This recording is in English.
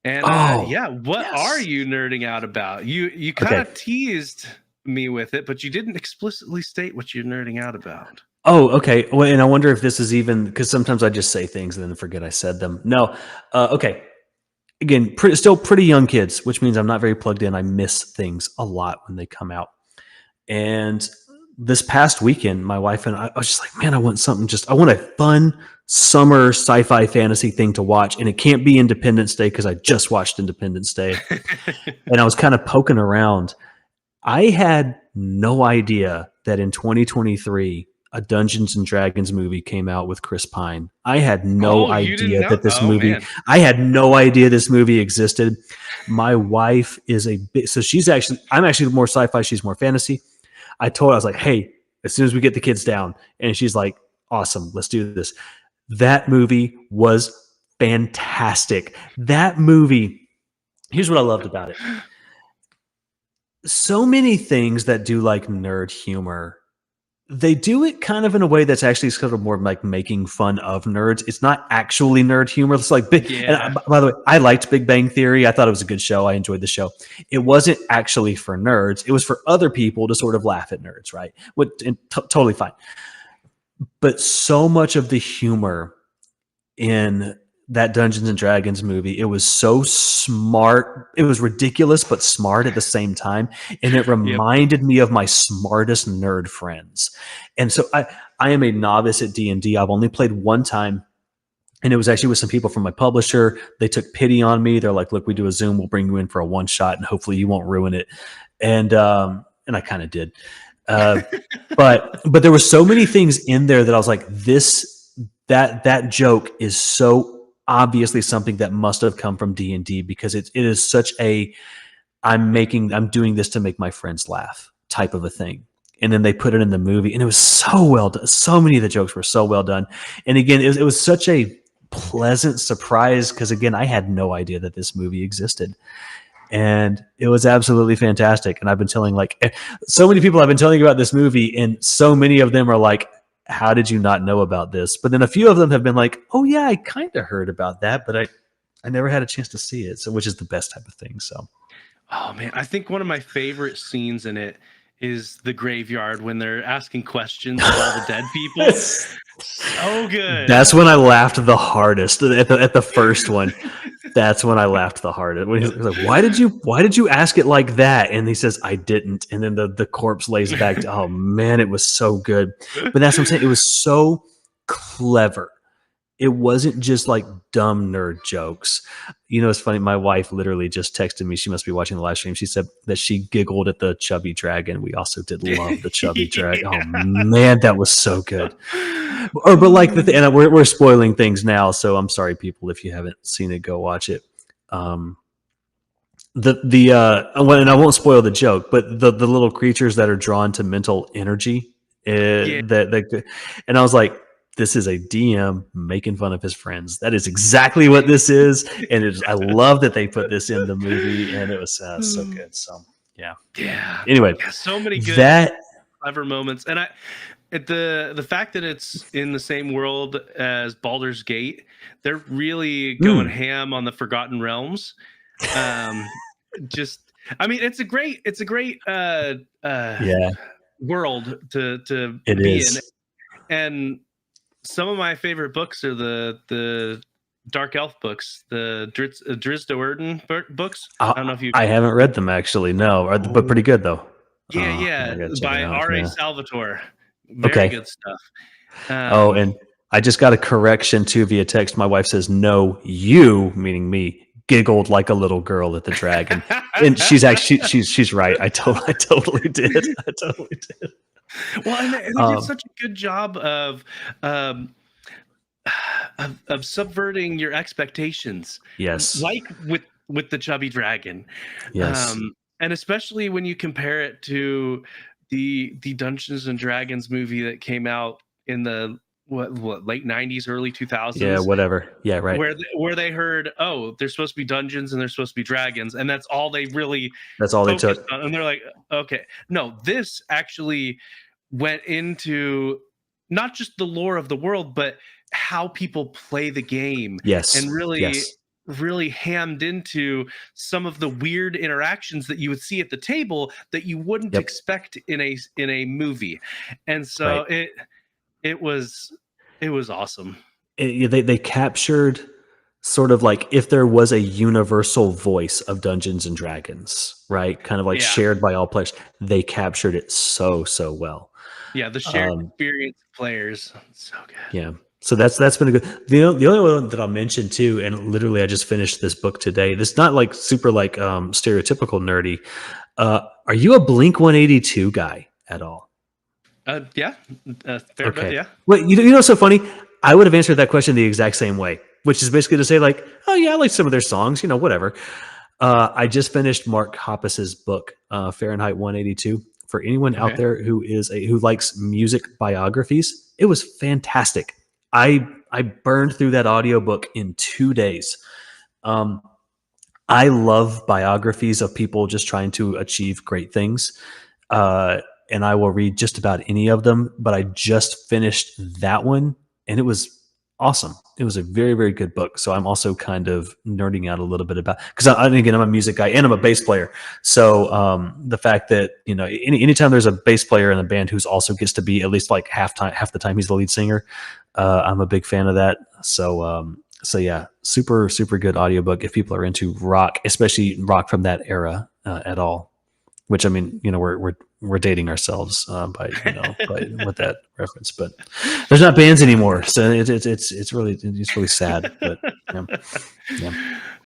And Oh, yeah, what are yes. you nerding out about? You kind Okay. of teased me with it, but you didn't explicitly state what you're nerding out about. Oh, okay. Well, and I wonder if this is even because sometimes I just say things and then forget I said them. No. Okay. Again, still pretty young kids, which means I'm not very plugged in. I miss things a lot when they come out. And this past weekend, my wife and I was just like, man, I want something I want a fun summer sci-fi fantasy thing to watch. And it can't be Independence Day because I just watched Independence Day. And I was kind of poking around. I had no idea that in 2023, a Dungeons and Dragons movie came out with Chris Pine. I had no Oh, you didn't idea know? that this Oh movie, man. I had no idea this movie existed. My wife is so I'm actually more sci-fi. She's more fantasy. I told her, I was like, hey, as soon as we get the kids down, and she's like, awesome, let's do this. That movie was fantastic. That movie, here's what I loved about it. So many things that do like nerd humor, they do it kind of in a way that's actually sort of more like making fun of nerds. It's not actually nerd humor. It's like big. Yeah. And by the way, I liked Big Bang Theory. I thought it was a good show. I enjoyed the show. It wasn't actually for nerds. It was for other people to sort of laugh at nerds, right? Totally fine. But so much of the humor in that Dungeons and Dragons movie, it was so smart. It was ridiculous, but smart at the same time. And it Yep. reminded me of my smartest nerd friends. And so I am a novice at D&D. I've only played one time. And it was actually with some people from my publisher. They took pity on me. They're like, look, we do a Zoom. We'll bring you in for a one shot and hopefully you won't ruin it. And I kind of did. But there were so many things in there that I was like, that joke is so obviously something that must have come from D&D because it is such a I'm doing this to make my friends laugh type of a thing. And then they put it in the movie and it was so well done. So many of the jokes were so well done. And again, it was such a pleasant surprise because again, I had no idea that this movie existed. And it was absolutely fantastic. And I've been telling so many people I've been telling about this movie, and so many of them are like, how did you not know about this? But then a few of them have been like, oh yeah, I kind of heard about that, but I never had a chance to see it. So, which is the best type of thing. So, Oh man, I think one of my favorite scenes in it is the graveyard when they're asking questions of all the dead people. So good. That's when I laughed the hardest at the first one. That's when I laughed the hardest. When he's like, why did you ask it like that? And he says, I didn't. And then the corpse lays back. Oh man, it was so good. But that's what I'm saying. It was so clever. It wasn't just like dumb nerd jokes. You know, it's funny. My wife literally just texted me. She must be watching the live stream. She said that she giggled at the chubby dragon. We also did love the chubby dragon. Oh man, that was so good. But like and we're spoiling things now, so I'm sorry, people, if you haven't seen it, go watch it. And I won't spoil the joke, but the little creatures that are drawn to mental energy, Yeah. and I was like, this is a DM making fun of his friends. That is exactly what this is, and I love that they put this in the movie, and it was so good. So yeah. Anyway, so many good clever moments, and the fact that it's in the same world as Baldur's Gate, they're really going ham on the Forgotten Realms. Just, I mean, it's a great world to it be is. in, and some of my favorite books are the Dark Elf books, the Drizzt Do'Urden books. I don't know if I haven't read them actually. No, but pretty good though. Yeah, by R.A. Salvatore. Very good stuff. And I just got a correction too via text. My wife says, "No, you," meaning me, giggled like a little girl at the dragon, and she's right. I totally did. I totally did. Well, and they did such a good job of subverting your expectations. Yes, like with the chubby dragon. Yes, and especially when you compare it to the Dungeons and Dragons movie that came out in the late 90s, early 2000s. Yeah, whatever. Yeah, right. Where they heard, oh, there's supposed to be dungeons and there's supposed to be dragons, and that's all they took on. And they're like, okay, no, this actually went into not just the lore of the world, but how people play the game. Yes. And really really hammed into some of the weird interactions that you would see at the table that you wouldn't Yep. expect in a movie. And so Right. it was awesome. They captured sort of like if there was a universal voice of Dungeons and Dragons, right? Kind of like Yeah. shared by all players. They captured it so well. Yeah, the shared experience of players. So good. Yeah. So that's been a good. The only one that I'll mention too, and literally I just finished this book today. This is not like super like stereotypical nerdy. Are you a Blink 182 guy at all? Yeah, fair bit, yeah. Well, you know what's so funny? I would have answered that question the exact same way, which is basically to say like, oh yeah, I like some of their songs, you know, whatever. I just finished Mark Hoppus's book, Fahrenheit 182. For anyone out there who likes music biographies, it was fantastic. I burned through that audiobook in 2 days. I love biographies of people just trying to achieve great things. And I will read just about any of them, but I just finished that one and it was awesome. It was a very, very good book. So I'm also kind of nerding out a little bit about, because again, I'm a music guy and I'm a bass player. So the fact that, you know, anytime there's a bass player in a band who's also gets to be at least like half the time he's the lead singer, I'm a big fan of that. So yeah, super, super good audiobook if people are into rock, especially rock from that era at all. Which, I mean, you know, we're dating ourselves by with that reference, but there's not bands anymore, so it's really sad. But yeah.